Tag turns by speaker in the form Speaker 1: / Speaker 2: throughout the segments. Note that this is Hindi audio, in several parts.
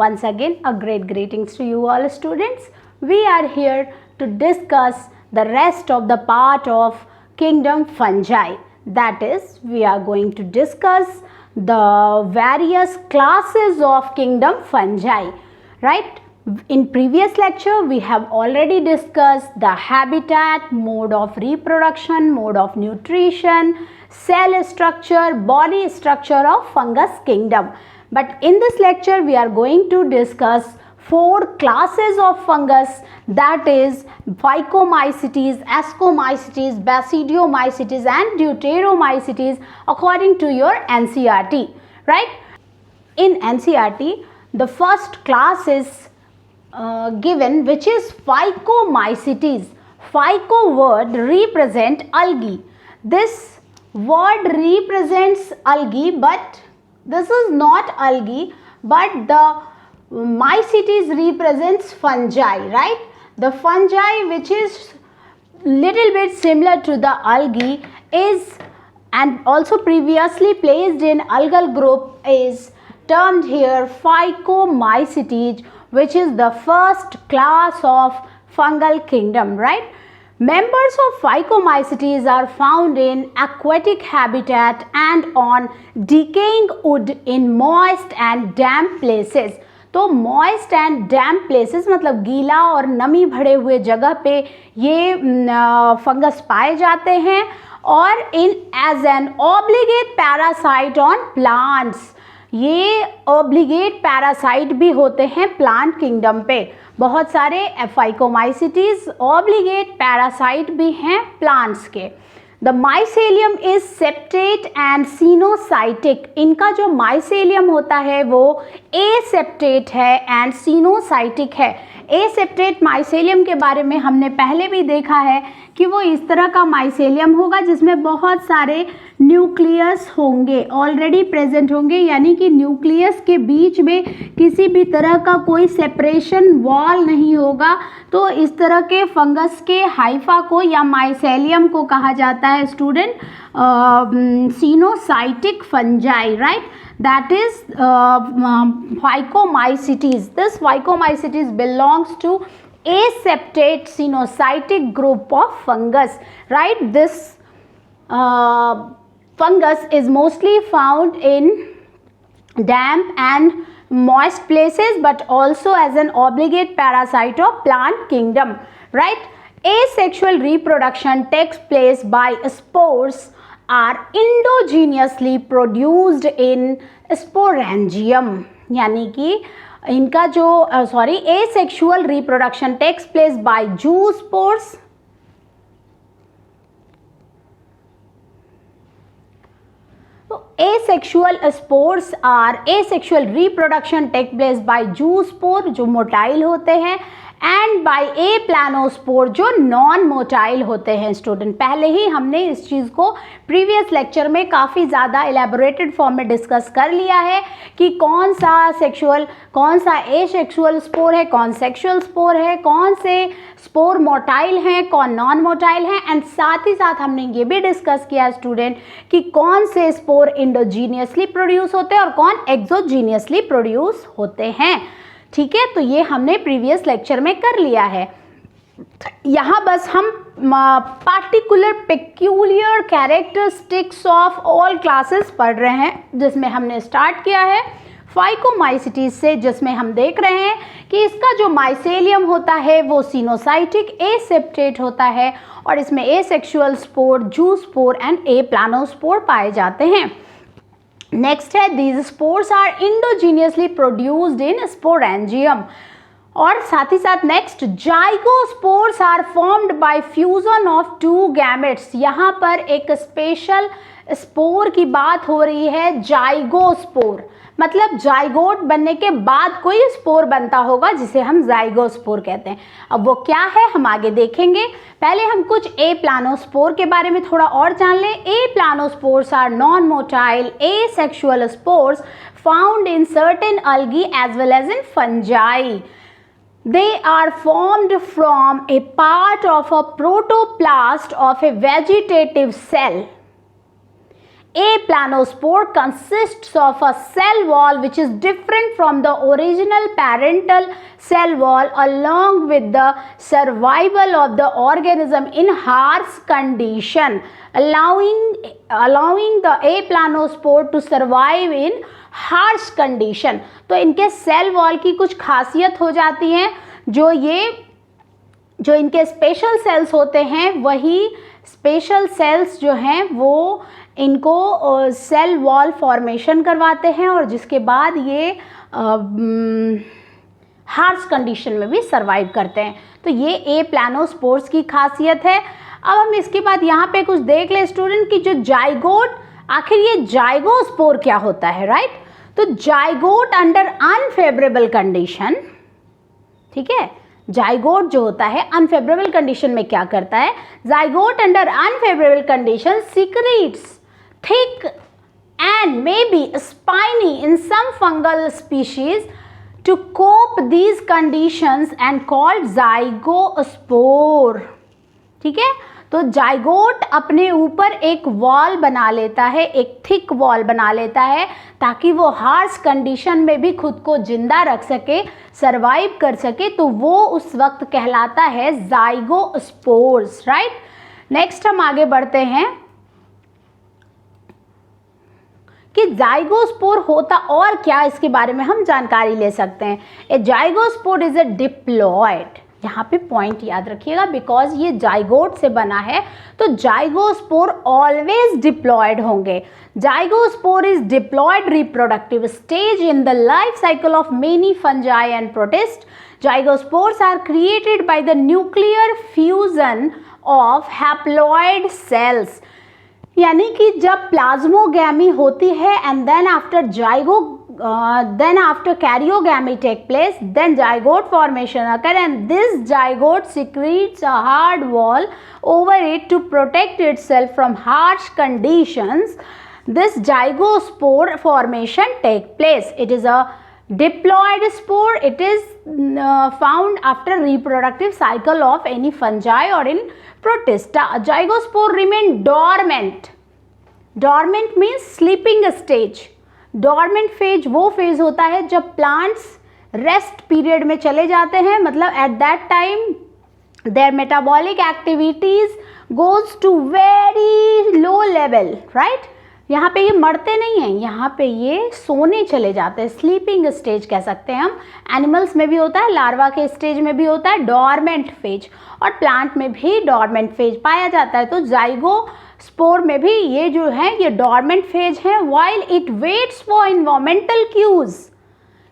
Speaker 1: Once again, a great greetings to you all students. We are here to discuss the rest of the part of kingdom fungi. That is, we are going to discuss the various classes of kingdom fungi, right? In previous lecture, we have already discussed the habitat, mode of reproduction, mode of nutrition, cell structure, body structure of fungus kingdom. But in this lecture, we are going to discuss 4 classes of fungus, that is Phycomycetes, Ascomycetes, Basidiomycetes and Deuteromycetes according to your NCERT, right? In NCERT, the first class is given, which is Phycomycetes. Phyco word represent algae. This word represents algae, but this is not algae, but the mycetes represents fungi, right? The fungi, which is little bit similar to the algae, is and also previously placed in algal group, is termed here Phycomycetes, which is the first class of fungal kingdom, right? Members of Phycomycetes are found in aquatic habitat and on decaying wood in moist and damp places. तो moist and damp places मतलब गीला और नमी भरे हुए जगह पे ये फंगस पाए जाते हैं और in as an obligate parasite on plants, ये ऑब्लिगेट पैरासाइट भी होते हैं प्लांट किंगडम पे. बहुत सारे फाइकोमाइसिटीज ऑब्लिगेट पैरासाइट भी हैं प्लांट्स के. The mycelium is septate and coenocytic. इनका जो माइसेलियम होता है वो एसेप्टेट है एंड सिनोसाइटिक है. एसेप्टेट माइसेलियम के बारे में हमने पहले भी देखा है कि वो इस तरह का माइसेलियम होगा जिसमें बहुत सारे न्यूक्लियस होंगे, ऑलरेडी प्रेजेंट होंगे, यानी कि न्यूक्लियस के बीच में किसी भी तरह का कोई सेपरेशन वॉल नहीं होगा. तो इस तरह के फंगस के हाइफा को या माइसेलियम को कहा जाता है student coenocytic fungi, right? That is Phycomycetes. This Phycomycetes belongs to aseptate sinusitic group of fungus, right? This fungus is mostly found in damp and moist places, but also as an obligate parasite of plant kingdom, right? Asexual reproduction takes place by spores are endogenously produced in sporangium, यानी कि इनका जो asexual reproduction takes place by zoospores. So asexual spores are asexual reproduction take place by zoospore जो मोटाइल होते हैं एंड बाय ए प्लानोस्पोर जो नॉन मोटाइल होते हैं. स्टूडेंट, पहले ही हमने इस चीज़ को प्रीवियस लेक्चर में काफ़ी ज़्यादा एलैबोरेटेड फॉर्म में डिस्कस कर लिया है कि कौन सा एसेक्सुअल स्पोर है, कौन सेक्सुअल स्पोर है, कौन से स्पोर मोटाइल हैं, कौन नॉन मोटाइल हैं. एंड साथ ही साथ हमने ये भी डिस्कस किया स्टूडेंट कि कौन से स्पोर इंडोजीनियसली प्रोड्यूस होते हैं और कौन एक्सोजीनियसली प्रोड्यूस होते हैं. ठीक है, तो ये हमने प्रीवियस लेक्चर में कर लिया है. यहाँ बस हम particular peculiar characteristics of all classes पढ़ रहे हैं, जिसमें हमने स्टार्ट किया है फाइकोमाइसिटीज से, जिसमें हम देख रहे हैं कि इसका जो माइसेलियम होता है वो सिनोसाइटिक एसेप्टेट होता है और इसमें asexual spore, zoospore and aplanospore पाए जाते हैं. नेक्स्ट है these spores are endogenously produced in sporangium. और साथ ही साथ next zygospores are formed by fusion of 2 gametes. यहाँ पर एक स्पेशल स्पोर की बात हो रही है, जाइगोस्पोर मतलब जाइगोट बनने के बाद कोई स्पोर बनता होगा जिसे हम जाइगोस्पोर कहते हैं. अब वो क्या है हम आगे देखेंगे. पहले हम कुछ ए प्लानोस्पोर के बारे में थोड़ा और जान लें. Aplanospores are non motile asexual spores found in certain algae as well as in fungi. They are formed from a part of a protoplast of a vegetative cell. Aplanospore consists of a cell wall which is different from the original parental cell wall along with the survival of the organism in harsh condition, allowing the Aplanospore to survive in harsh condition. तो इनके सेल वॉल की कुछ खासियत हो जाती हैं, जो इनके स्पेशल सेल्स होते हैं, वही स्पेशल सेल्स जो हैं वो इनको सेल वॉल फॉर्मेशन करवाते हैं और जिसके बाद ये हार्श कंडीशन में भी सर्वाइव करते हैं. तो ये एप्लानोस्पोर्स की खासियत है. अब हम इसके बाद यहाँ पे कुछ देख ले स्टूडेंट कि जो जाइगोट, आखिर ये जाइगोस्पोर क्या होता है, राइट. तो जाइगोट अंडर अनफेवरेबल कंडीशन, ठीक है, जाइगोट जो होता है अनफेवरेबल कंडीशन में क्या करता है, zygote under unfavourable condition secrets thick and maybe spiny in some fungal species to cope these conditions and called zygospore. ठीक है, तो जाइगोट अपने ऊपर एक वॉल बना लेता है, एक थिक वॉल बना लेता है ताकि वो हार्श कंडीशन में भी खुद को जिंदा रख सके, सरवाइव कर सके. तो वो उस वक्त कहलाता है जाइगोस्पोर्स, राइट. नेक्स्ट हम आगे बढ़ते हैं कि जाइगोस्पोर होता और क्या, इसके बारे में हम जानकारी ले सकते हैं. ए जाइगोस्पोर इज ए डिप्लॉयड, यहाँ पे पॉइंट याद रखिएगा बिकॉज ये जाइगोट से बना है, तो जाइगोस्पोर ऑलवेज डिप्लॉयड होंगे. Zygospore is diploid reproductive stage in the life cycle of many fungi and protist. Zygospores are created by the nuclear fusion of haploid cells. यानी कि जब प्लाज्मोगैमी होती है and then after karyogamy take place, then zygote formation occur and this zygote secretes a hard wall over it to protect itself from harsh conditions. This zygospore formation take place. It is a diploid spore. It is found after reproductive cycle of any fungi or in protista. Zygospore remain dormant. Dormant means sleeping stage. Dormant phase वो phase होता है जब plants rest period में चले जाते हैं, मतलब at that time their metabolic activities goes to very low level, right. यहाँ पे ये मरते नहीं हैं, यहाँ पे ये सोने चले जाते हैं, स्लीपिंग स्टेज कह सकते हैं हम. एनिमल्स में भी होता है, लार्वा के स्टेज में भी होता है डॉर्मेंट फेज, और प्लांट में भी डॉर्मेंट फेज पाया जाता है. तो जाइगोस्पोर में भी ये जो है ये डॉर्मेंट फेज है. While it waits for environmental cues,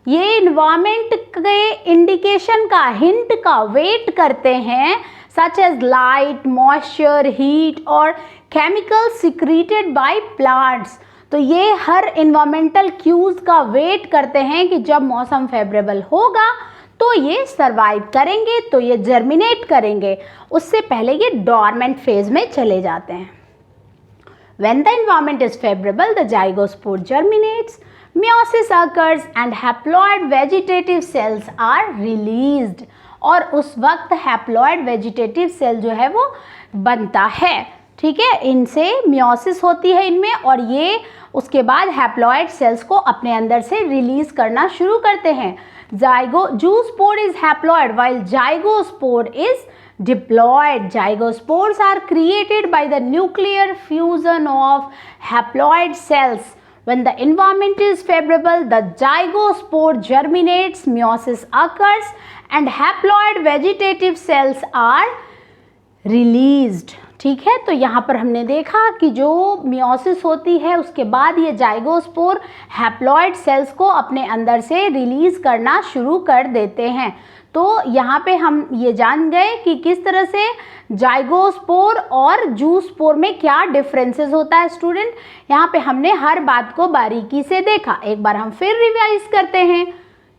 Speaker 1: ये इन्वायरमेंट के इंडिकेशन का, हिंट का वेट करते हैं, such as light, moisture, heat और chemicals secreted by plants. तो ये हर environmental cues का वेट करते हैं कि जब मौसम फेवरेबल होगा तो ये सर्वाइव करेंगे, तो ये जर्मिनेट करेंगे. उससे पहले ये डॉर्मेंट फेज में चले जाते हैं. When the environment is favorable, the zygospore germinates, meiosis occurs and haploid vegetative cells are released. और उस वक्त हैप्लॉइड वेजिटेटिव सेल जो है वो बनता है, ठीक है. इनसे मियोसिस होती है इनमें, और ये उसके बाद हैप्लॉइड सेल्स को अपने अंदर से रिलीज करना शुरू करते हैं. Zoospore is haploid while zygospore is diploid. Zygospores are created by the nuclear fusion of haploid cells. When the environment is favorable, the zygospore germinates, meiosis occurs and haploid vegetative cells are released. ठीक है, तो यहाँ पर हमने देखा कि जो मियोसिस होती है उसके बाद ये जाइगोस्पोर हैप्लॉइड सेल्स को अपने अंदर से रिलीज करना शुरू कर देते हैं. तो यहाँ पे हम ये जान गए कि किस तरह से जाइगोस्पोर और जूस्पोर में क्या डिफरेंसेस होता है. स्टूडेंट, यहाँ पे हमने हर बात को बारीकी से देखा. एक बार हम फिर रिवाइज करते हैं.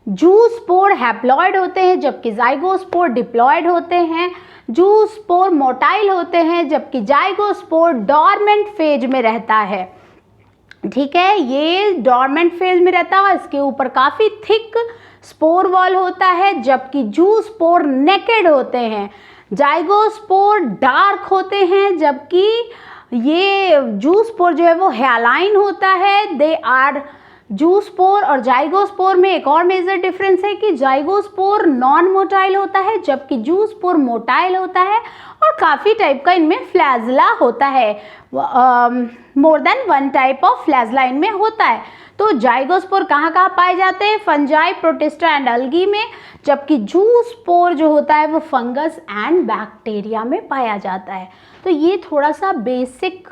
Speaker 1: जूस्पोर हैप्लॉइड होते हैं जबकि जाइगोस्पोर डिप्लॉयड होते हैं. जूस्पोर मोटाइल होते हैं जबकि जाइगोस्पोर डॉर्मेंट फेज में रहता है. ठीक है, ये डॉर्मेंट फेज में रहता है, इसके ऊपर काफ़ी थिक स्पोर वॉल होता है, जबकि जूस्पोर नेकेड होते हैं. जाइगोस्पोर डार्क होते हैं जबकि ये जूस्पोर जो है वो हैलाइन होता है। दे आर जूस्पोर और जाइगोस्पोर में एक और मेजर डिफरेंस है कि जाइगोस्पोर नॉन मोटाइल होता है जबकि जूस्पोर मोटाइल होता है और काफ़ी टाइप का इनमें फ्लैजला होता है। More than one type of flagella इनमें होता है। तो जाइगोस्पोर कहाँ कहाँ पाए जाते हैं? फंजाई, प्रोटिस्टा एंड अलगी में, जबकि जूस्पोर जो होता है वो फंगस एंड बैक्टीरिया में पाया जाता है। तो ये थोड़ा सा बेसिक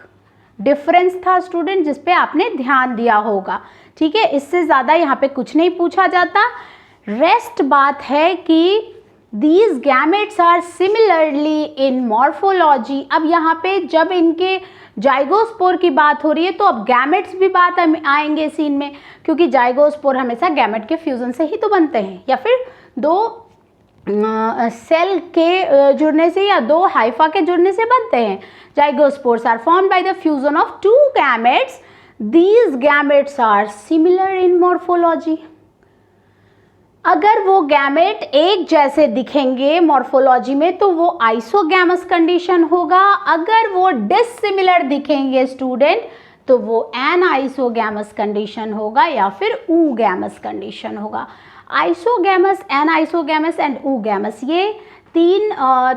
Speaker 1: डिफरेंस था स्टूडेंट जिस पे आपने ध्यान दिया होगा। ठीक है, इससे ज़्यादा यहाँ पे कुछ नहीं पूछा जाता। रेस्ट बात है कि these gametes are similarly in morphology। अब यहाँ पे जब इनके जाइगोस्पोर की बात हो रही है तो अब गैमेट्स भी बात आएंगे सीन में, क्योंकि जाइगोस्पोर हमेशा गैमेट के फ्यूजन से ही तो बनते हैं या फिर दो सेल के जुड़ने से या दो हाइफा के जुड़ने से बनते हैं। Zygospores are formed by the fusion of two gametes. These gametes are similar in morphology. अगर वो गैमेट एक जैसे दिखेंगे मॉर्फोलॉजी में तो वो आइसोगैमस कंडीशन होगा। अगर वो डिसिमिलर दिखेंगे स्टूडेंट तो वो एनाइसोगैमस कंडीशन होगा या फिर ऊगैमस कंडीशन होगा। आइसोगैमस, एनाइसोगैमस एंड ऊगैमस, ये तीन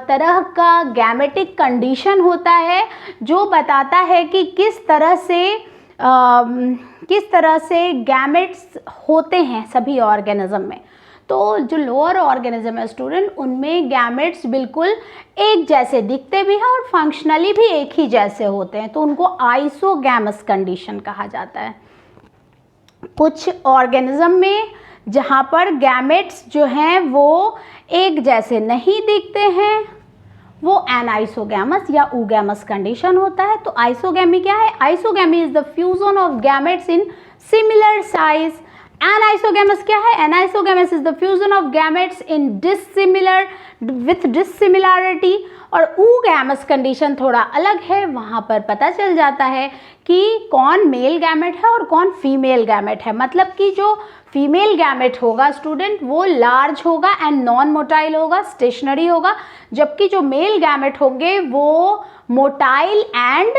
Speaker 1: तरह का गैमेटिक कंडीशन होता है जो बताता है कि किस तरह से गैमेट्स होते हैं सभी ऑर्गेनिज्म में। तो जो लोअर ऑर्गेनिज्म है स्टूडेंट उनमें गैमेट्स बिल्कुल एक जैसे दिखते भी हैं और फंक्शनली भी एक ही जैसे होते हैं, तो उनको आइसोगैमस कंडीशन कहा जाता है। कुछ ऑर्गेनिज्म में जहाँ पर गैमेट्स जो हैं वो एक जैसे नहीं दिखते हैं वो एनाइसोगैमस या ऊगैमस कंडीशन होता है। तो आइसोगैमी क्या है? Isogamy is the fusion of gametes in similar size. Anisogamous क्या है? Anisogamous is the fusion of gametes in dissimilarity. और ऊगैमस कंडीशन थोड़ा अलग है, वहाँ पर पता चल जाता है कि कौन मेल गैमेट है और कौन फीमेल गैमेट है। मतलब कि जो फीमेल गैमेट होगा स्टूडेंट वो लार्ज होगा एंड नॉन मोटाइल होगा, स्टेशनरी होगा, जबकि जो मेल गैमेट होंगे वो motile and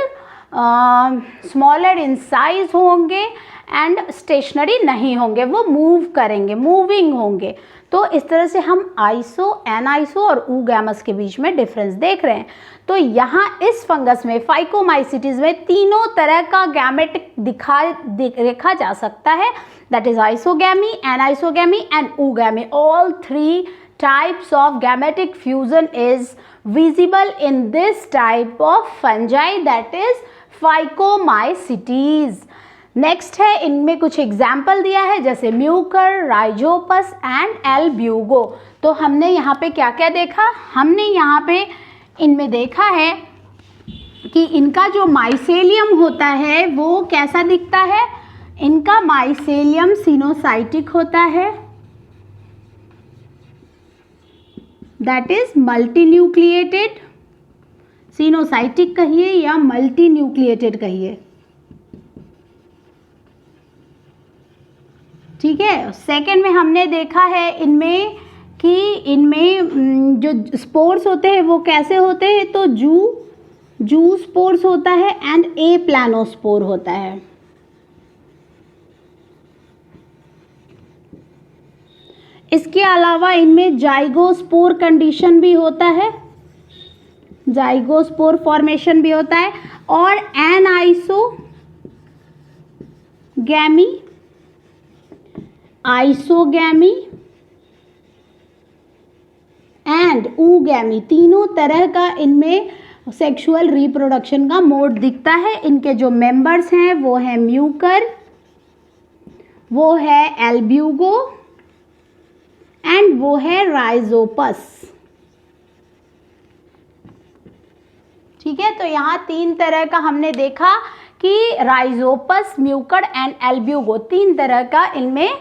Speaker 1: smaller in size होंगे एंड स्टेशनरी नहीं होंगे, वो मूव करेंगे, मूविंग होंगे। तो इस तरह से हम आइसो, एनाइसो और ऊगैमस के बीच में डिफरेंस देख रहे हैं। तो यहाँ इस फंगस में फाइकोमाइसिटीज में तीनों तरह का गैमेट देखा जा सकता है, that is isogamy, anisogamy and oogamy. All three types of gametic fusion is visible in this type of fungi, that is Phycomycetes। Next है, इनमें कुछ एग्जाम्पल दिया है जैसे म्यूकर, राइजोपस एंड एल्ब्यूगो। तो हमने यहाँ पे क्या क्या देखा? हमने यहाँ पे इनमें देखा है कि इनका जो माइसेलियम होता है वो कैसा दिखता है? इनका माइसेलियम सिनोसाइटिक होता है, that is multi nucleated. Coenocytic कहिए या मल्टी न्यूक्लिएटेड कहिए, ठीक है। सेकेंड में हमने देखा है इनमें कि इनमें जो स्पोर्स होते हैं वो कैसे होते हैं? तो जू स्पोर्स होता है एंड ए प्लानोस्पोर होता है। इसके अलावा इनमें जाइगोस्पोर कंडीशन भी होता है, जाइगोस्पोर फॉर्मेशन भी होता है, और एनाइसोगैमी, आइसोगैमी एंड ऊगैमी, तीनों तरह का इनमें सेक्सुअल रिप्रोडक्शन का मोड दिखता है। इनके जो मेंबर्स हैं वो है म्यूकर, वो है एल्ब्यूगो एंड वो है राइजोपस। ठीक है, तो यहाँ तीन तरह का हमने देखा कि राइजोपस, म्यूकर एंड एल्ब्यूगो, तीन तरह का इनमें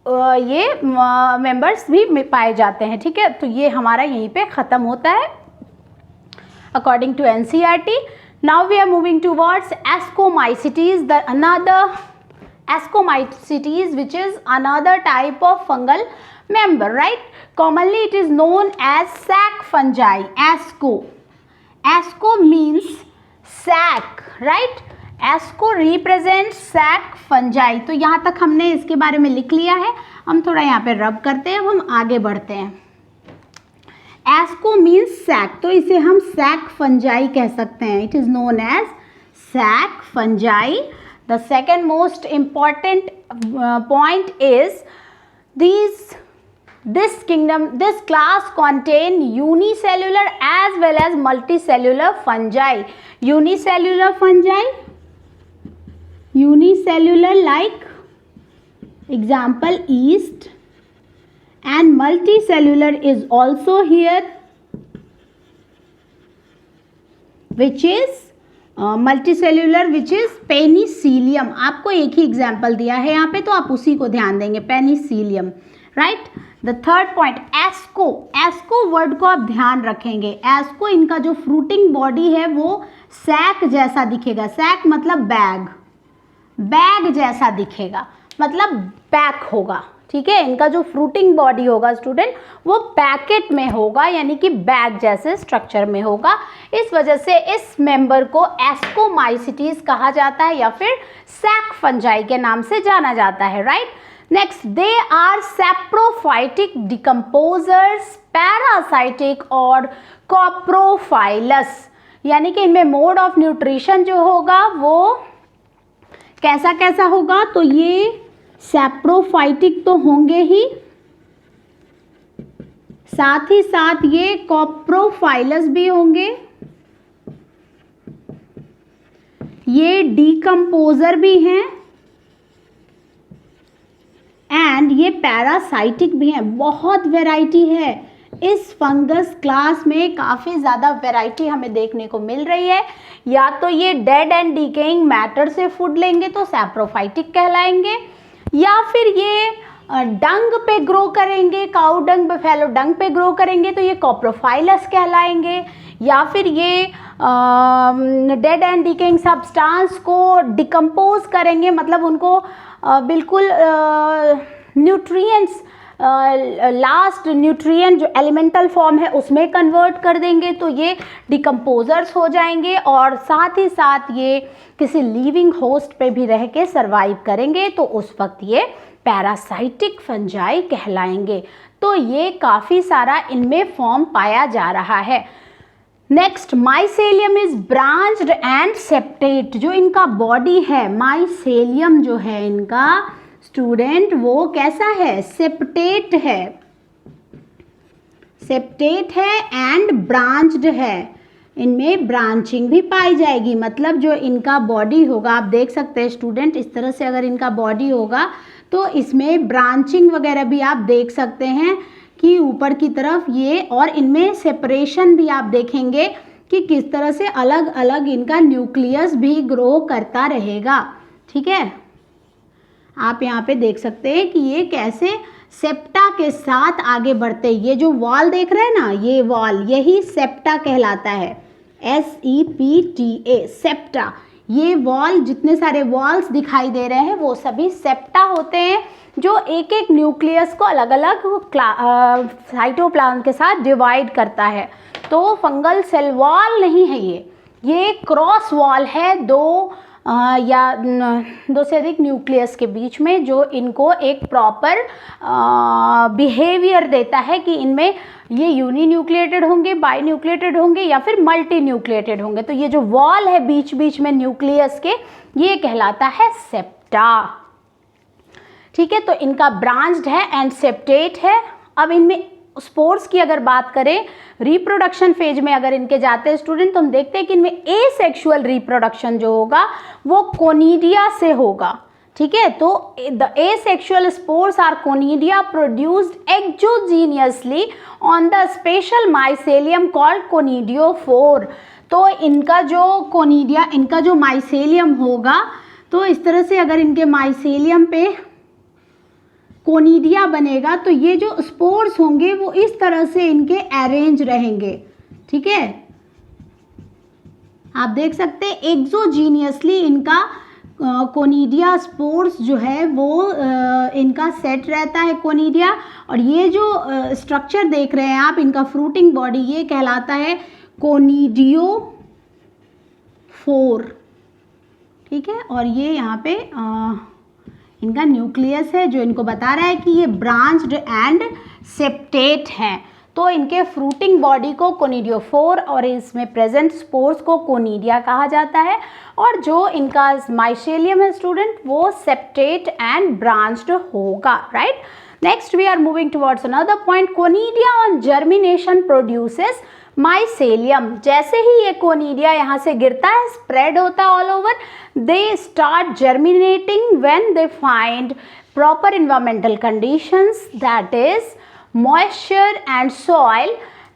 Speaker 1: ये मेंबर्स भी पाए जाते हैं। ठीक है, तो ये हमारा यहीं पे ख़त्म होता है according to NCERT. Now we are moving towards ascomycetes, the another Ascomycetes, which is another type of fungal member, right? Commonly it is known as sac fungi. Asco means sac, right. Asco represent sac fungi. तो यहाँ तक हमने इसके बारे में लिख लिया है। हम थोड़ा यहाँ पे रब करते हैं, हम आगे बढ़ते हैं। एस्को मीन्स सैक, तो इसे हम सैक फंजाई कह सकते हैं। It is known as sac fungi. The second most important point is this class contain unicellular as well as multicellular fungi. Unicellular like example yeast, and multicellular is also here, which is multicellular which is Penicillium. आपको एक ही एग्जाम्पल दिया है यहाँ पे, तो आप उसी को ध्यान देंगे, penicillium, right. The third point asco. Asco word को आप ध्यान रखेंगे। एस्को इनका जो फ्रूटिंग बॉडी है वो सैक जैसा दिखेगा। सैक मतलब बैग, बैग जैसा दिखेगा, मतलब पैक होगा, ठीक है। इनका जो फ्रूटिंग बॉडी होगा स्टूडेंट वो पैकेट में होगा, यानी कि बैग जैसे स्ट्रक्चर में होगा। इस वजह से इस मेंबर को एस्कोमाइसिटीज कहा जाता है या फिर सैक फंजाई के नाम से जाना जाता है, right. Next, they are saprophytic decomposers, parasitic और कॉप्रोफाइलस, यानी कि इनमें मोड ऑफ न्यूट्रिशन जो होगा वो कैसा कैसा होगा। तो ये सैप्रोफाइटिक तो होंगे ही, साथ ही साथ ये कॉप्रोफाइलस भी होंगे, ये डिकम्पोजर भी हैं, एंड ये पैरासाइटिक भी हैं। बहुत वैरायटी है इस फंगस क्लास में, काफ़ी ज़्यादा वैरायटी हमें देखने को मिल रही है। या तो ये डेड एंड डिकेइंग मैटर से फूड लेंगे तो सैप्रोफाइटिक कहलाएंगे, या फिर ये डंग पे ग्रो करेंगे, काउ डंग, बफेलो डंग पे ग्रो करेंगे तो ये कॉप्रोफाइलस कहलाएंगे, या फिर ये डेड एंड डिकेइंग सब्सटेंस को डिकम्पोज करेंगे, मतलब उनको बिल्कुल न्यूट्रिएंट्स, लास्ट न्यूट्रिएंट जो एलिमेंटल फॉर्म है उसमें कन्वर्ट कर देंगे तो ये डिकम्पोजर्स हो जाएंगे। और साथ ही साथ ये किसी लिविंग होस्ट पे भी रह के सर्वाइव करेंगे तो उस वक्त ये पैरासाइटिक फंजाई कहलाएंगे। तो ये काफ़ी सारा इनमें फॉर्म पाया जा रहा है। Next, mycelium is branched and septate. जो इनका बॉडी है, माइसेलियम जो है इनका स्टूडेंट, वो कैसा है, सेप्टेट है, सेप्टेट है एंड ब्रांच्ड है। इनमें ब्रांचिंग भी पाई जाएगी, मतलब जो इनका बॉडी होगा, आप देख सकते हैं स्टूडेंट, इस तरह से अगर इनका बॉडी होगा तो इसमें ब्रांचिंग वगैरह भी आप देख सकते हैं कि ऊपर की तरफ ये, और इनमें सेपरेशन भी आप देखेंगे कि किस तरह से अलग अलग इनका न्यूक्लियस भी ग्रो करता रहेगा, ठीक है। आप यहाँ पे देख सकते हैं कि ये कैसे सेप्टा के साथ आगे बढ़ते हैं। ये जो वॉल देख रहे हैं ना, ये वॉल, यही सेप्टा कहलाता है, SEPTA, सेप्टा। ये वॉल, जितने सारे वॉल्स दिखाई दे रहे हैं वो सभी सेप्टा होते हैं, जो एक एक न्यूक्लियस को अलग अलग साइटोप्लाज्म के साथ डिवाइड करता है। तो फंगल सेल वॉल नहीं है ये क्रॉस वॉल है, या दो से अधिक न्यूक्लियस के बीच में, जो इनको एक प्रॉपर बिहेवियर देता है कि इनमें ये यूनी न्यूक्लिएटेड होंगे, बाई न्यूक्लिएटेड होंगे या फिर मल्टी न्यूक्लिएटेड होंगे। तो ये जो वॉल है बीच बीच में न्यूक्लियस के, ये कहलाता है सेप्टा, ठीक है। तो इनका ब्रांच्ड है एंड सेप्टेट है। अब इनमें स्पोर्स की अगर बात करें, रिप्रोडक्शन फेज में अगर इनके जाते हैं स्टूडेंट, तो हम देखते हैं कि इनमें एसेक्सुअल रिप्रोडक्शन जो होगा वो कोनिडिया से होगा, ठीक है। तो the asexual spores are conidia produced exogenously on the special mycelium called conidiophore. तो इनका जो कोनिडिया, इनका जो माइसेलियम होगा, तो इस तरह से अगर इनके माइसेलियम पे कोनिडिया बनेगा तो ये जो स्पोर्स होंगे वो इस तरह से इनके अरेंज रहेंगे, ठीक है। आप देख सकते हैं एक्सोजीनियसली इनका कोनिडिया स्पोर्स जो है वो इनका सेट रहता है कोनिडिया। और ये जो स्ट्रक्चर देख रहे हैं आप, इनका फ्रूटिंग बॉडी, ये कहलाता है कोनिडियो 4, ठीक है। और ये यहाँ पे इनका न्यूक्लियस है जो इनको बता रहा है कि ये ब्रांच्ड एंड सेप्टेट हैं। तो इनके फ्रूटिंग बॉडी को कोनिडियोफोर और इसमें प्रेजेंट स्पोर्स को कोनिडिया कहा जाता है। और जो इनका माइसेलियम है स्टूडेंट वो सेप्टेट एंड ब्रांच्ड होगा, right. Next we are moving towards another point. Conidia on germination produces mycelium. जैसे ही ये कोनिडिया यहाँ से गिरता है, स्प्रेड होता है all over, they start germinating when they find proper environmental conditions, that is moisture and soil.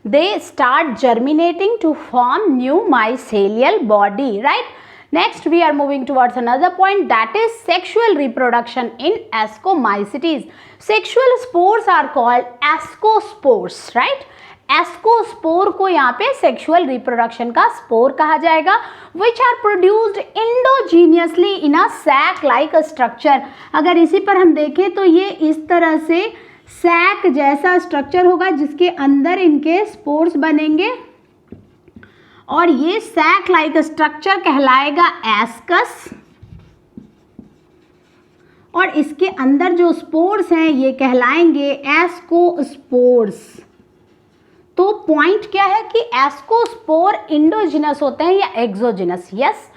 Speaker 1: They start germinating to form new mycelial body, right. Next we are moving towards another point, that is sexual reproduction in ascomycetes. Sexual spores are called ascospores, right. Ascospore को यहाँ पे सेक्सुअल रिप्रोडक्शन का स्पोर कहा जाएगा, which are produced endogenously in a sac like structure. अगर इसी पर हम देखें तो ये इस तरह से सैक जैसा स्ट्रक्चर होगा जिसके अंदर इनके स्पोर्स बनेंगे और ये सैक लाइक स्ट्रक्चर कहलाएगा एस्कस, और इसके अंदर जो स्पोर्स हैं ये कहलाएंगे एस्कोस्पोर्स। तो पॉइंट क्या है कि एस्कोस्पोर इंडोजिनस होते हैं या exogenous? Yes,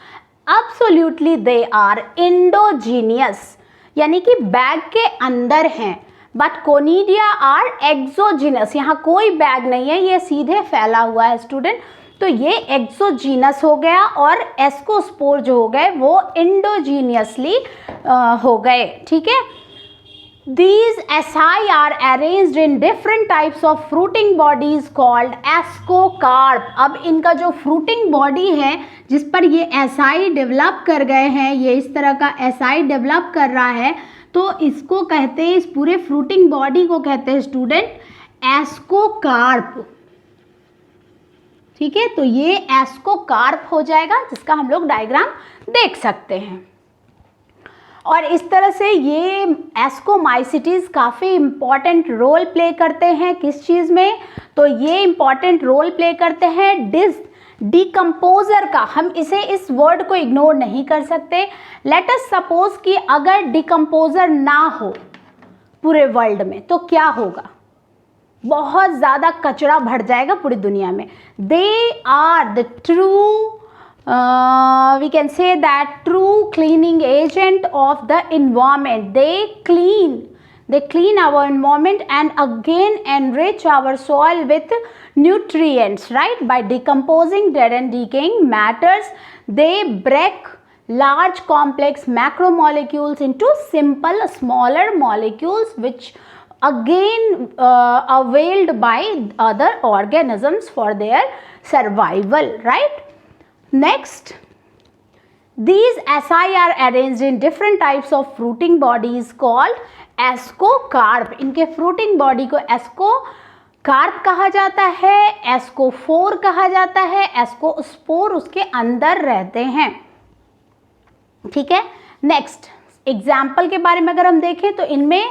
Speaker 1: absolutely they are endogenous, यानी कि बैग के अंदर हैं। बट कोनिडिया आर एक्सोजिनस, यहाँ कोई बैग नहीं है, ये सीधे फैला हुआ है स्टूडेंट। तो ये एक्सोजीनस हो गया और एस्कोस्पोर जो हो गए वो इंडोजीनियसली हो गए, ठीक है। These asci are arranged in different types of fruiting bodies called ascocarp. अब इनका जो fruiting body है जिस पर ये asci डेवलप कर गए हैं, ये इस तरह का asci डेवलप कर रहा है, तो इसको कहते हैं, इस पूरे fruiting body को कहते हैं स्टूडेंट ascocarp, ठीक है। तो ये ascocarp हो जाएगा जिसका हम लोग डायग्राम देख सकते हैं। और इस तरह से ये एस्कोमाइसिटीज काफ़ी इम्पॉर्टेंट रोल प्ले करते हैं किस चीज़ में? तो ये इम्पॉर्टेंट रोल प्ले करते हैं डिकम्पोजर का। हम इसे इस वर्ड को इग्नोर नहीं कर सकते। लेट अस सपोज कि अगर डिकम्पोजर ना हो पूरे वर्ल्ड में तो क्या होगा? बहुत ज़्यादा कचरा भर जाएगा पूरी दुनिया में। They are the true we can say that true cleaning agent of the environment. They clean our environment and again enrich our soil with nutrients, right? By decomposing dead and decaying matters, they break large complex macromolecules into simple smaller molecules which again availed by other organisms for their survival, right? Next, these asci are arranged in different types of fruiting bodies called ascocarp. इनके fruiting body को ascocarp कहा जाता है, ascophore कहा जाता है, ascospore उसके अंदर रहते हैं, ठीक है। नेक्स्ट एग्जाम्पल के बारे में अगर हम देखें तो इनमें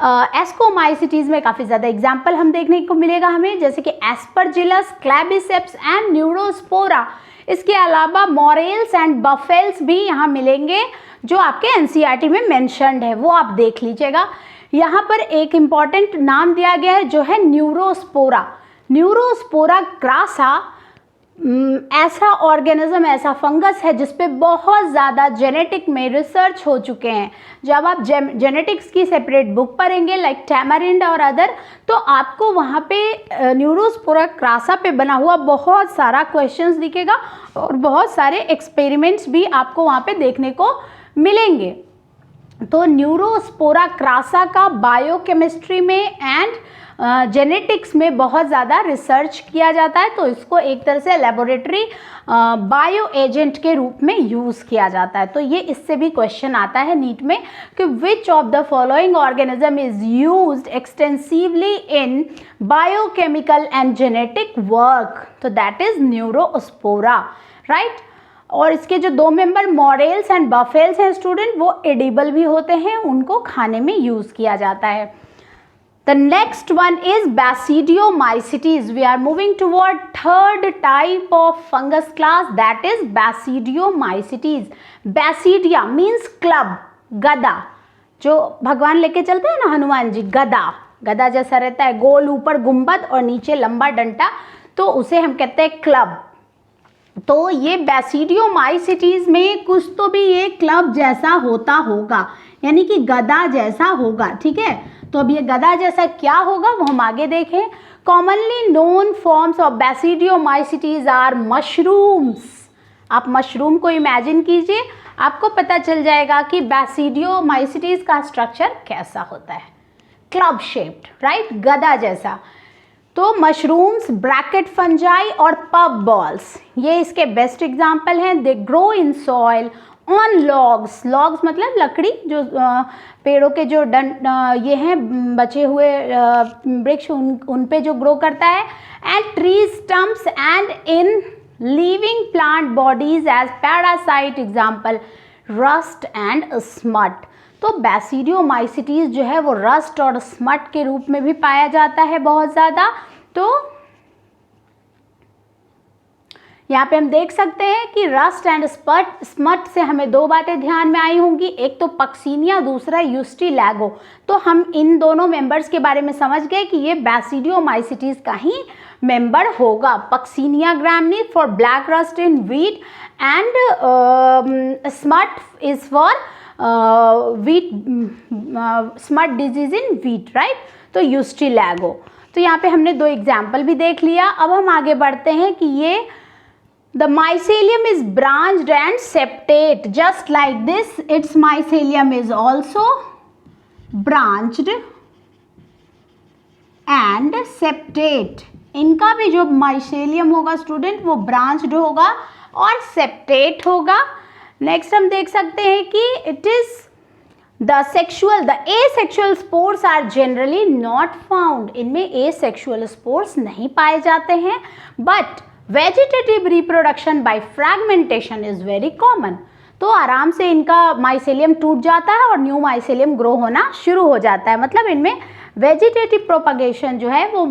Speaker 1: एस्कोमाइसिटीज में काफ़ी ज़्यादा एग्जाम्पल हम देखने को मिलेगा हमें, जैसे कि एस्परजिलस, क्लैबिसेप्स एंड न्यूरोस्पोरा। इसके अलावा मॉरेल्स एंड बफेल्स भी यहाँ मिलेंगे जो आपके एनसीईआरटी में मेंशन्ड है, वो आप देख लीजिएगा। यहाँ पर एक इम्पॉर्टेंट नाम दिया गया है जो है न्यूरोस्पोरा। न्यूरोस्पोरा क्रासा ऐसा ऑर्गेनिज्म, ऐसा फंगस है जिसपे बहुत ज़्यादा जेनेटिक में रिसर्च हो चुके हैं। जब आप जेनेटिक्स की सेपरेट बुक पढ़ेंगे लाइक टैमारिंड और अदर, तो आपको वहाँ पे न्यूरोस्पोरा क्रासा पे बना हुआ बहुत सारा क्वेश्चंस दिखेगा और बहुत सारे एक्सपेरिमेंट्स भी आपको वहाँ पे देखने को मिलेंगे। तो न्यूरोस्पोरा क्रासा का बायोकेमिस्ट्री में एंड जेनेटिक्स में बहुत ज़्यादा रिसर्च किया जाता है, तो इसको एक तरह से लेबोरेटरी बायो एजेंट के रूप में यूज़ किया जाता है। तो ये इससे भी क्वेश्चन आता है नीट में कि which of the following organism is used extensively in biochemical and genetic work, तो दैट इज न्यूरोस्पोरा, राइट। और इसके जो दो मेंबर मॉरेल्स एंड बफेल्स हैं स्टूडेंट, वो एडिबल भी होते हैं, उनको खाने में यूज़ किया जाता है। The next one is Basidiomycetes. We are moving toward third type of fungus class, that is Basidiomycetes. Basidia means club, गदा, जो भगवान लेके चलते हैं ना हनुमान जी, गदा, गदा जैसा रहता है, गोल ऊपर गुंबद और नीचे लंबा डंटा, तो उसे हम कहते हैं क्लब। तो ये Basidiomycetes में कुछ तो भी ये क्लब जैसा होता होगा, यानी कि गदा जैसा होगा, ठीक है। तो अब ये गदा जैसा क्या होगा वो हम आगे देखें। Commonly known forms of Basidiomycetes are mushrooms. आप मशरूम को इमेजिन कीजिए, आपको पता चल जाएगा कि Basidiomycetes का स्ट्रक्चर कैसा होता है, क्लब शेप्ड, राइट, गदा जैसा। तो मशरूम्स, ब्रैकेट फंजाई और पफ बॉल्स ये इसके बेस्ट एग्जाम्पल हैं। They grow in soil on logs, logs मतलब लकड़ी, जो पेड़ों के जो ये हैं बचे हुए वृक्ष, उन पे जो ग्रो करता है। And tree stumps and in living plant bodies as parasite, example rust and smut. तो Basidiomycetes जो है वो रस्ट और स्मट के रूप में भी पाया जाता है बहुत ज़्यादा। तो यहाँ पे हम देख सकते हैं कि रस्ट एंड स्मट से हमें दो बातें ध्यान में आई होंगी, एक तो पक्सीनिया, दूसरा यूस्टिलैगो। तो हम इन दोनों मेंबर्स के बारे में समझ गए कि ये Basidiomycetes का ही मेंबर होगा। Puccinia graminis for black rust in wheat and smut is for wheat, smut disease in wheat, right. तो यूस्टिलैगो। तो यहाँ पे हमने दो एग्जाम्पल भी देख लिया। अब हम आगे बढ़ते हैं कि ये the mycelium is branched and septate, just like this its mycelium is also branched and septate। इनका भी जो mycelium होगा स्टूडेंट वो branched होगा और septate होगा। नेक्स्ट हम देख सकते हैं कि it is the asexual spores are generally not found। इनमें asexual spores नहीं पाए जाते हैं, but vegetative reproduction by fragmentation is very common. तो आराम से इनका माइसेलियम टूट जाता है और न्यू माइसेलियम ग्रो होना शुरू हो जाता है, मतलब इनमें वेजिटेटिव प्रोपगेशन जो है वो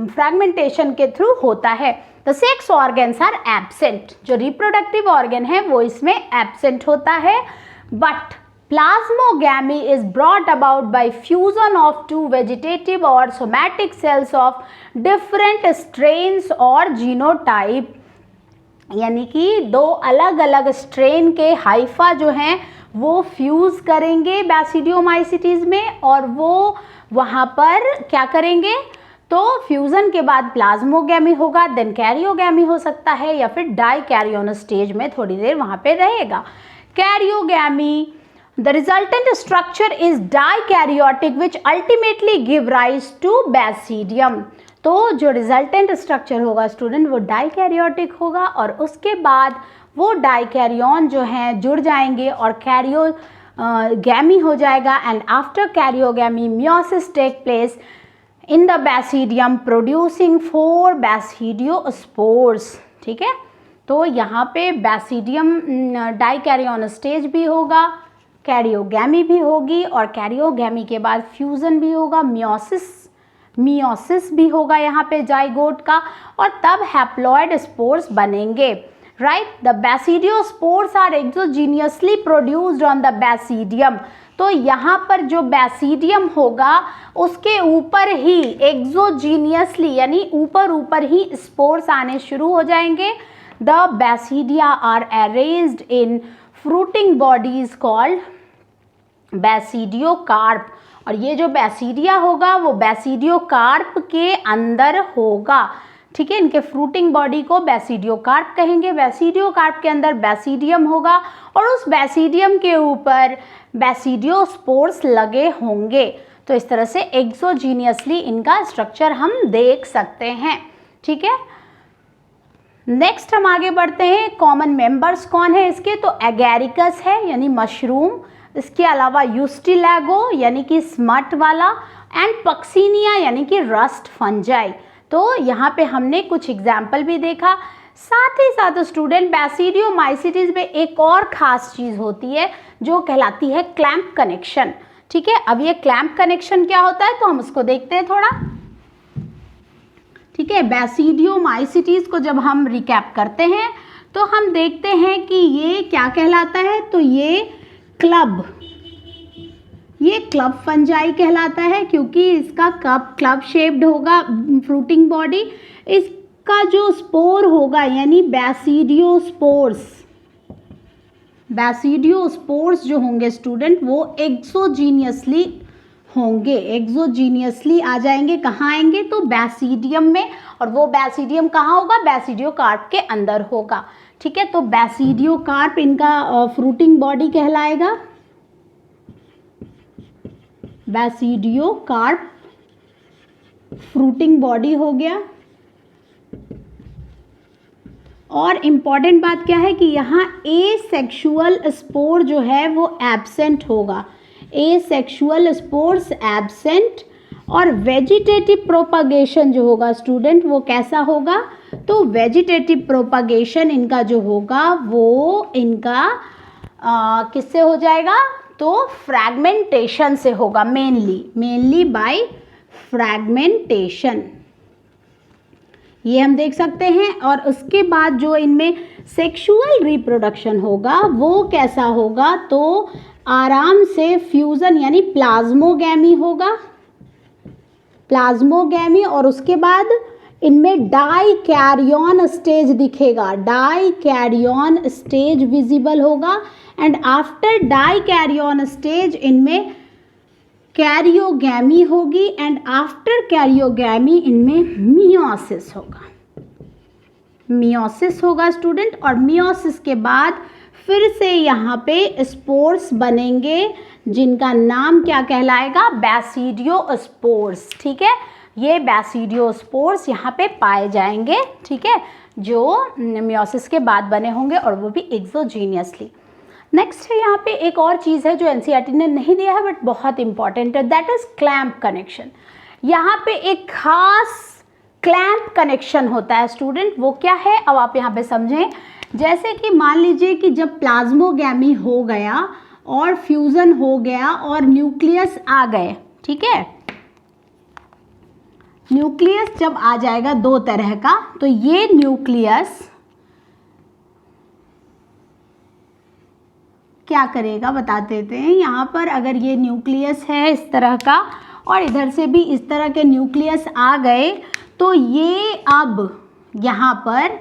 Speaker 1: फ्रैगमेंटेशन के थ्रू होता है। The sex organs are absent, जो रिप्रोडक्टिव ऑर्गन है वो इसमें एब्सेंट होता है। But plasmogamy is brought about by fusion of two vegetative or somatic cells of different strains or genotype, यानी कि दो अलग अलग स्ट्रेन के हाइफा जो हैं वो फ्यूज करेंगे Basidiomycetes में, और वो वहाँ पर क्या करेंगे, तो फ्यूज़न के बाद प्लाज्मोगैमी होगा, देन कैरियोगैमी हो सकता है, या फिर डाइकैरियोन स्टेज में थोड़ी देर वहाँ पे रहेगा। Karyogamy, the resultant structure is dikaryotic which ultimately give rise to Basidium। तो जो रिजल्टेंट स्ट्रक्चर होगा स्टूडेंट वो डाइकैरियोटिक होगा, और उसके बाद वो डाइकैरियन जो हैं जुड़ जाएंगे और कैरियोगैमी हो जाएगा। And after karyogamy meiosis take place in the Basidium producing 4 Basidiospores, ठीक है। तो यहाँ पे Basidium डाइकैरियन स्टेज भी होगा, कैरियोगैमी भी होगी, और कैरियोगैमी के बाद फ्यूज़न भी होगा, मियोसिस भी होगा यहाँ पे जाइगोट का, और तब हैप्लॉइड स्पोर्स बनेंगे, right. The Basidiospores are exogenously produced on the Basidium। तो यहाँ पर जो Basidium होगा उसके ऊपर ही एक्सोजीनियसली, यानी ऊपर ऊपर ही स्पोर्स आने शुरू हो जाएंगे। The Basidia are arranged in fruiting bodies called Basidiocarp, और ये जो Basidia होगा वो Basidiocarp के अंदर होगा, ठीक है। इनके फ्रूटिंग बॉडी को Basidiocarp कहेंगे। Basidiocarp के अंदर Basidium होगा और उस Basidium के ऊपर Basidiospores लगे होंगे। तो इस तरह से एक्सोजीनियसली इनका स्ट्रक्चर हम देख सकते हैं, ठीक है। नेक्स्ट हम आगे बढ़ते हैं। कॉमन मेंबर्स कौन है इसके, तो एगैरिकस है यानी मशरूम, इसके अलावा यूस्टिलैगो यानी कि स्मट वाला, एंड पक्सीनिया यानी कि रस्ट फंजाई। तो यहाँ पे हमने कुछ एग्जाम्पल भी देखा। साथ ही साथ स्टूडेंट Basidiomycetes में एक और ख़ास चीज़ होती है जो कहलाती है क्लैंप कनेक्शन। ठीक है, अब ये क्लैंप कनेक्शन क्या होता है तो हम उसको देखते हैं थोड़ा। ठीक है, बैसिडियोमाइसिटीज को जब हम रिकैप करते हैं तो हम देखते हैं कि ये क्या कहलाता है, तो ये क्लब फंजाई कहलाता है, क्योंकि इसका क्लब शेप्ड होगा फ्रूटिंग बॉडी। इसका जो स्पोर होगा यानी बैसिडियोस्पोर्स जो होंगे स्टूडेंट, वो एक्सोजीनियसली होंगे, एक्सोजीनियसली आ जाएंगे। कहाँ आएंगे तो बैसिडियम में, और वो बैसिडियम कहाँ होगा, बैसिडियोकार्प के अंदर होगा। ठीक है, तो बैसिडियोकार्प इनका फ्रूटिंग बॉडी कहलाएगा। बैसिडियोकार्प फ्रूटिंग बॉडी हो गया। और इम्पॉर्टेंट बात क्या है कि यहाँ एसेक्सुअल स्पोर जो है वो एब्सेंट होगा, एसेक्सुअल स्पोर्स एब्सेंट। और वेजिटेटिव प्रोपागेशन जो होगा स्टूडेंट वो कैसा होगा, तो वेजिटेटिव प्रोपागेशन इनका जो होगा वो इनका किससे हो जाएगा, तो फ्रैगमेंटेशन से होगा, मेनली बाय फ्रैगमेंटेशन, ये हम देख सकते हैं। और उसके बाद जो इनमें सेक्सुअल रिप्रोडक्शन होगा वो कैसा होगा, तो आराम से फ्यूजन यानी प्लाज्मोगैमी होगा, प्लाज्मोगैमी। और उसके बाद इनमें डाइकैरियन स्टेज दिखेगा, डाइकैरियन स्टेज विजिबल होगा। एंड आफ्टर डाइकैरियन स्टेज इनमें कैरियोगैमी होगी, एंड आफ्टर कैरियोगैमी इनमें मियोसिस होगा स्टूडेंट। और मियोसिस के बाद फिर से यहाँ पे स्पोर्स बनेंगे जिनका नाम क्या कहलाएगा, बैसिडियोस्पोर्स। ठीक है, ये बैसिडियोस्पोर्स यहाँ पे पाए जाएंगे। ठीक है, जो मियोसिस के बाद बने होंगे और वो भी एक्सोजीनियसली। नेक्स्ट है यहाँ पे एक और चीज़ है जो एनसीईआरटी ने नहीं दिया है बट बहुत इंपॉर्टेंट है, दैट इज क्लैंप कनेक्शन। यहाँ पे एक खास क्लैंप कनेक्शन होता है स्टूडेंट, वो क्या है अब आप यहाँ पे समझें। जैसे कि मान लीजिए कि जब प्लाज्मोगैमी हो गया और फ्यूजन हो गया और न्यूक्लियस आ गए, ठीक है, न्यूक्लियस जब आ जाएगा दो तरह का, तो ये न्यूक्लियस क्या करेगा बता देते हैं। यहाँ पर अगर ये न्यूक्लियस है इस तरह का और इधर से भी इस तरह के न्यूक्लियस आ गए, तो ये अब यहाँ पर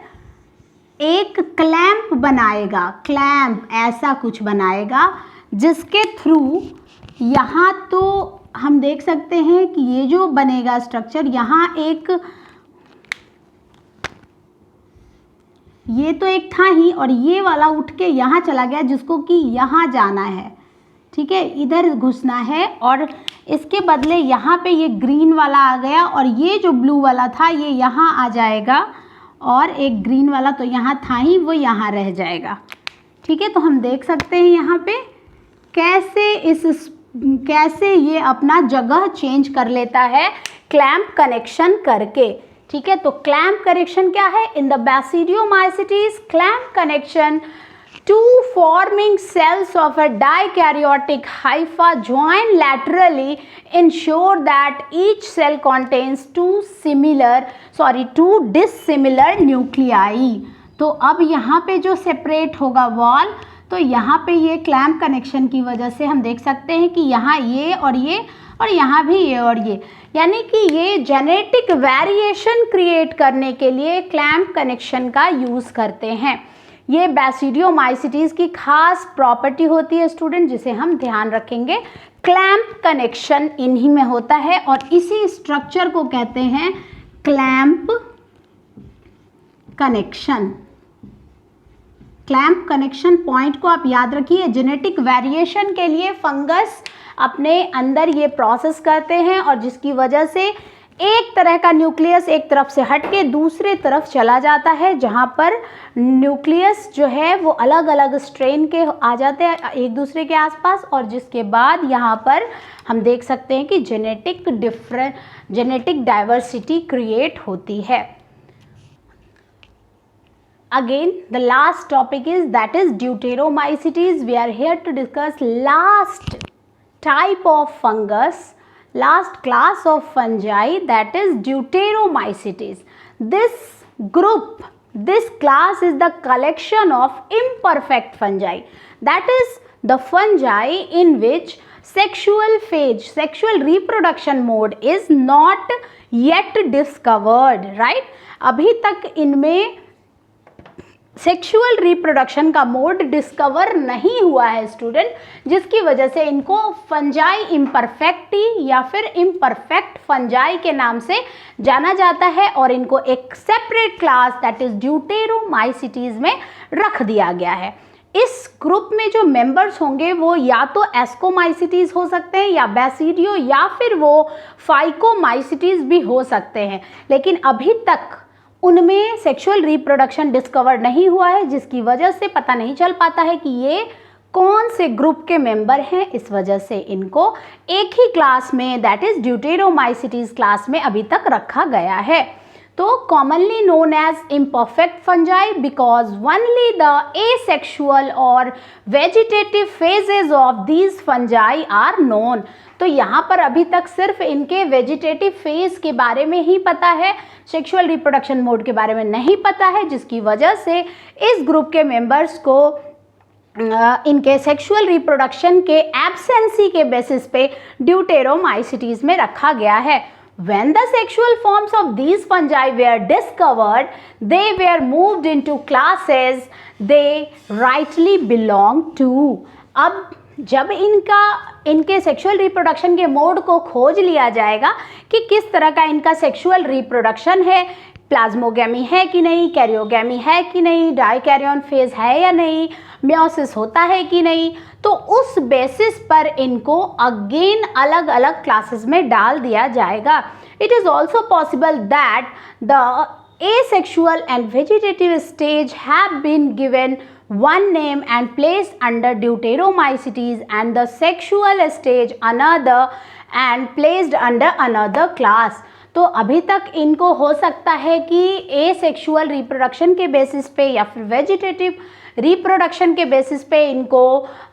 Speaker 1: एक क्लैंप बनाएगा, क्लैंप ऐसा कुछ बनाएगा जिसके थ्रू यहाँ तो हम देख सकते हैं कि ये जो बनेगा स्ट्रक्चर, यहाँ एक ये तो एक था ही और ये वाला उठ के यहाँ चला गया जिसको कि यहाँ जाना है। ठीक है, इधर घुसना है और इसके बदले यहाँ पे ये ग्रीन वाला आ गया और ये जो ब्लू वाला था ये यहाँ आ जाएगा और एक ग्रीन वाला तो यहाँ था ही वो यहाँ रह जाएगा। ठीक है, तो हम देख सकते हैं यहाँ पे कैसे ये अपना जगह चेंज कर लेता है क्लैंप कनेक्शन करके। ठीक है, तो क्लैंप कनेक्शन क्या है, in the basidiomycetes clamp connection two forming cells of a dikaryotic hypha join laterally ensure that each cell contains two dissimilar nuclei। तो अब यहाँ पे जो सेपरेट होगा वॉल, तो यहाँ पे ये क्लैंप कनेक्शन की वजह से हम देख सकते हैं कि यहाँ ये और यहाँ भी ये और ये, यानी कि ये जेनेटिक वेरिएशन क्रिएट करने के लिए क्लैंप कनेक्शन का यूज़ करते हैं। ये बैसिडियोमाइसिटीज की खास प्रॉपर्टी होती है स्टूडेंट, जिसे हम ध्यान रखेंगे। क्लैंप कनेक्शन इन्हीं में होता है और इसी स्ट्रक्चर को कहते हैं clamp connection. Clamp connection point को आप याद रखिए। जेनेटिक वेरिएशन के लिए फंगस अपने अंदर ये प्रोसेस करते हैं और जिसकी वजह से एक तरह का न्यूक्लियस एक तरफ से हट के दूसरे तरफ चला जाता है, जहाँ पर न्यूक्लियस जो है वो अलग अलग स्ट्रेन के आ जाते हैं एक दूसरे के आसपास, और जिसके बाद यहाँ पर हम देख सकते हैं कि जेनेटिक डाइवर्सिटी क्रिएट होती है। Again, the last topic is that is deuteromycetes. We are here to discuss last type of fungus, last class of fungi, that is Deuteromycetes. This group, this class is the collection of imperfect fungi, that is the fungi in which sexual phase, sexual reproduction mode is not yet discovered, right? अभी तक इनमें सेक्सुअल रिप्रोडक्शन का मोड डिस्कवर नहीं हुआ है स्टूडेंट, जिसकी वजह से इनको फंजाई इम्परफेक्टी या फिर इम्परफेक्ट फंजाई के नाम से जाना जाता है और इनको एक separate class that is deuteromycetes में रख दिया गया है। इस ग्रुप में जो मेंबर्स होंगे वो या तो एस्कोमाइसिटीज हो सकते हैं या बैसिडियो या फिर वो फाइकोमाइसिटीज भी हो सकते हैं, लेकिन अभी तक उनमें सेक्सुअल रिप्रोडक्शन डिस्कवर नहीं हुआ है, जिसकी वजह से पता नहीं चल पाता है कि ये कौन से ग्रुप के मेंबर हैं। इस वजह से इनको एक ही क्लास में दैट इज ड्यूटेरोमाइसिटीज क्लास में अभी तक रखा गया है। तो commonly known as imperfect fungi because only the asexual और vegetative phases of these fungi are known. तो यहाँ पर अभी तक सिर्फ इनके वेजिटेटिव फेज के बारे में ही पता है, सेक्सुअल रिप्रोडक्शन मोड के बारे में नहीं पता है, जिसकी वजह से इस ग्रुप के मेंबर्स को इनके सेक्सुअल रिप्रोडक्शन के एब्सेंसी के बेसिस पे ड्यूटेरोमाइसिटीज में रखा गया है। When the sexual forms of these fungi were discovered, they were moved into classes they rightly belong to. अब जब इनके सेक्सुअल रिप्रोडक्शन के मोड को खोज लिया जाएगा कि किस तरह का इनका सेक्सुअल रिप्रोडक्शन है, प्लाज्मोगैमी है कि नहीं, कैरियोगैमी है कि नहीं, डाइकैरियन फेज है या नहीं, मियोसिस होता है कि नहीं, तो उस बेसिस पर इनको अगेन अलग अलग क्लासेस में डाल दिया जाएगा। It is also possible that the asexual and vegetative stage have been given one name and placed under Deuteromycetes and the sexual stage another and placed under another class. तो अभी तक इनको हो सकता है कि एसेक्सुअल रिप्रोडक्शन के बेसिस पे या फिर वेजिटेटिव रिप्रोडक्शन के बेसिस पे इनको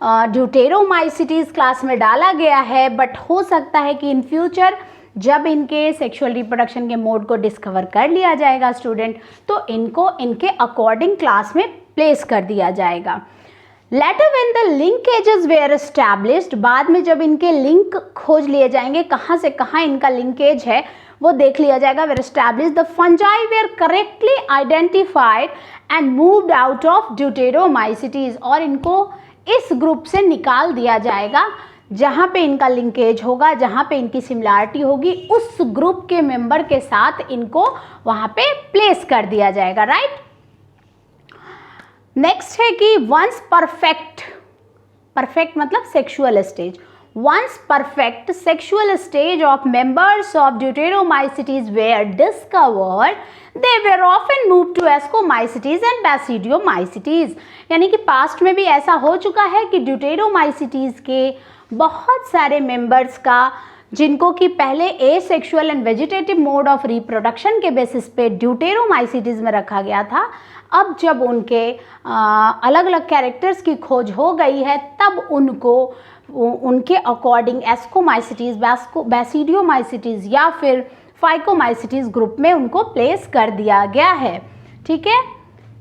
Speaker 1: ड्यूटेरोमाइसिटीज क्लास में डाला गया है, बट हो सकता है कि इन फ्यूचर जब इनके सेक्सुअल रिप्रोडक्शन के मोड को डिस्कवर कर लिया जाएगा स्टूडेंट, तो इनको इनके अकॉर्डिंग क्लास में प्लेस कर दिया जाएगा। Later when the linkages were established, बाद में जब इनके लिंक खोज लिए जाएंगे, कहाँ से कहाँ इनका लिंकेज है वो देख लिया जाएगा। Were established the fungi were correctly identified and moved out of deuteromycetes, और इनको इस ग्रुप से निकाल दिया जाएगा। जहाँ पे इनका लिंकेज होगा, जहाँ पे इनकी सिमिलैरिटी होगी, उस ग्रुप के मेंबर के साथ इनको वहाँ पे प्लेस कर दिया जाएगा, राइट। नेक्स्ट है कि वंस परफेक्ट, परफेक्ट मतलब sexual stage, once perfect sexual stage of members of Deuteromycetes were discovered, they were often moved to Ascomycetes and Basidiomycetes। यानी कि पास्ट में भी ऐसा हो चुका है कि ड्यूटेरोमाइसिटीज के बहुत सारे मेंबर्स का, जिनको कि पहले asexual and vegetative mode of reproduction के बेसिस पे ड्यूटेरोमाइसिटीज में रखा गया था, अब जब उनके अलग अलग कैरेक्टर्स की खोज हो गई है, तब उनको उनके अकॉर्डिंग एस्कोमाइसिटीज, बैसिडियोमाइसिटीज या फिर फाइकोमाइसिटीज ग्रुप में उनको प्लेस कर दिया गया है। ठीक है,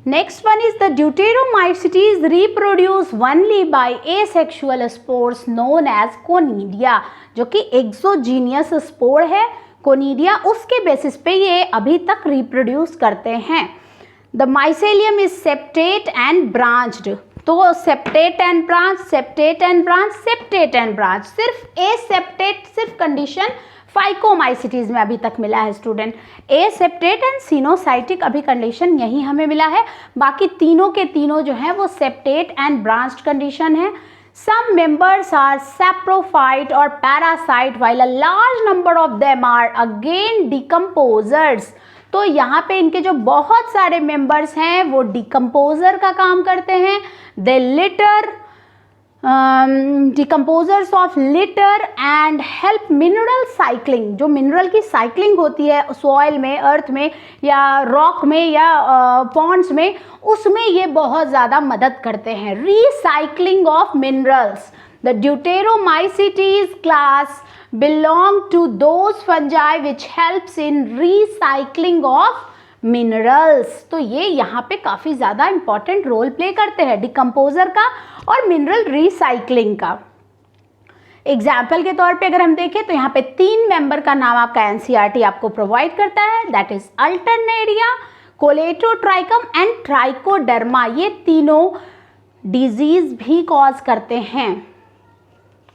Speaker 1: next one is the deuteromycetes reproduce only by asexual spores known as conidia, जो कि एक्सोजीनियस स्पोर है कोनिडिया, उसके बेसिस पे ये अभी तक रिप्रोड्यूस करते हैं। The mycelium is septate and branched, तो septate and branch, septate and branch, septate and branch, सिर्फ ए सेप्टेट, सिर्फ कंडीशन फाइकोमाइसिटीज में अभी तक मिला है student. Aseptate and coenocytic अभी कंडीशन यही हमें मिला है, बाकी तीनों के तीनों जो है वो सेप्टेट एंड ब्रांच्ड कंडीशन है। Some members are saprophyte or parasite while a large number of them are again decomposers। तो यहाँ पे इनके जो बहुत सारे मेंबर्स हैं वो डिकम्पोजर का काम करते हैं। They litter, decomposers of litter and help mineral cycling, जो मिनरल की साइक्लिंग होती है सॉइल में, अर्थ में या रॉक में या पॉन्ड्स में, उसमें ये बहुत ज़्यादा मदद करते हैं। Recycling of minerals, The Deuteromycetes class belong to those fungi which helps in recycling of minerals. तो ये यहाँ पे काफ़ी ज़्यादा इंपॉर्टेंट रोल प्ले करते हैं डिकम्पोजर का और मिनरल रिसाइकलिंग का. एग्जाम्पल के तौर पे अगर हम देखें तो यहाँ पे 3 मेंबर का नाम आपका एनसीईआरटी आपको प्रोवाइड करता है. That is Alternaria, Colletotrichum and trichoderma. ये तीनों डिजीज भी कॉज करते हैं.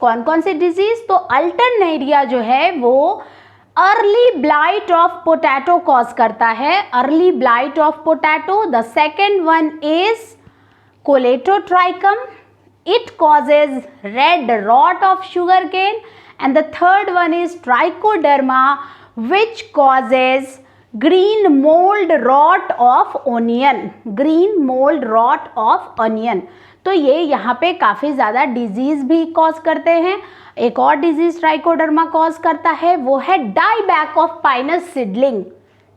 Speaker 1: कौन कौन से डिजीज? तो अल्टरनेरिया जो है वो early blight of potato cause करता है. Early blight of potato. The second one is Colletotrichum. It causes red rot of sugarcane, and the third one is trichoderma, which causes green mold rot of onion. Green mold rot of onion. तो ये यहाँ पे काफ़ी ज़्यादा डिजीज़ भी कॉज करते हैं. एक और डिजीज़ ट्राइकोडर्मा कॉज करता है वो है dieback of pinus seedling.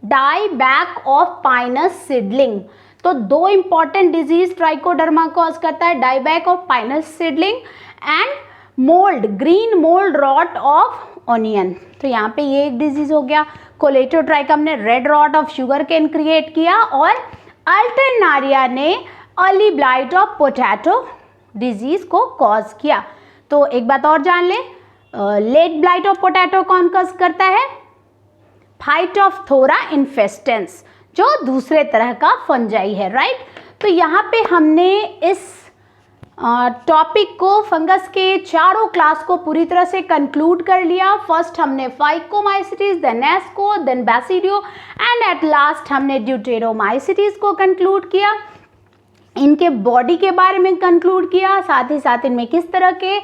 Speaker 1: Dieback of pinus seedling. तो 2 इंपॉर्टेंट डिजीज ट्राइकोडर्मा कॉज करता है, dieback of pinus seedling and mould, green mould rot of onion. तो यहाँ पे ये एक डिजीज हो गया. कोलेटोट्राइकम ने red rot of sugarcane create किया और अल्टरनारिया ने early blight of potato disease को कॉज किया. तो एक बात और जान ले, लेट ब्लाइट ऑफ पोटैटो कौन कॉज करता है? फाइटोफथोरा इन्फेस्टेंस, जो दूसरे तरह का फंजाई है. राइट. तो यहाँ पे हमने इस टॉपिक को, फंगस के चारों क्लास को पूरी तरह से कंक्लूड कर लिया. फर्स्ट हमने phycomycetes, then asco, then basidio and at last हमने ड्यूटेरोमाइसिटीज को कंक्लूड किया. इनके बॉडी के बारे में कंक्लूड किया, साथ ही साथ इनमें किस तरह के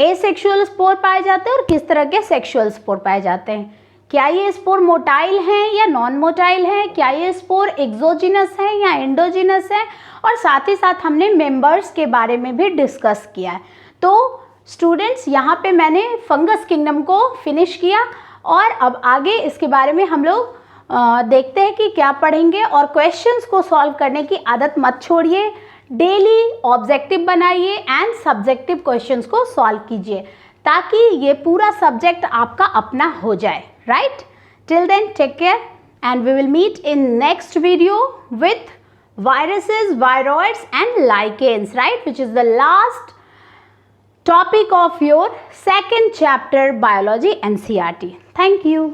Speaker 1: एसेक्सुअल स्पोर पाए जाते हैं और किस तरह के सेक्सुअल स्पोर पाए जाते हैं. क्या ये स्पोर मोटाइल हैं या नॉन मोटाइल हैं? क्या ये स्पोर एक्सोजिनस है या एंडोजिनस है? और साथ ही साथ हमने मेंबर्स के बारे में भी डिस्कस किया है. तो स्टूडेंट्स, यहाँ पे मैंने फंगस किंगडम को फिनिश किया और अब आगे इसके बारे में हम लोग देखते हैं कि क्या पढ़ेंगे. और क्वेश्चंस को सॉल्व करने की आदत मत छोड़िए. डेली ऑब्जेक्टिव बनाइए एंड सब्जेक्टिव क्वेश्चंस को सॉल्व कीजिए ताकि ये पूरा सब्जेक्ट आपका अपना हो जाए. Right? Till then, take care and we will meet in next video with viruses, viroids and lichens, right? Which is the last topic of your second chapter biology NCERT. Thank you.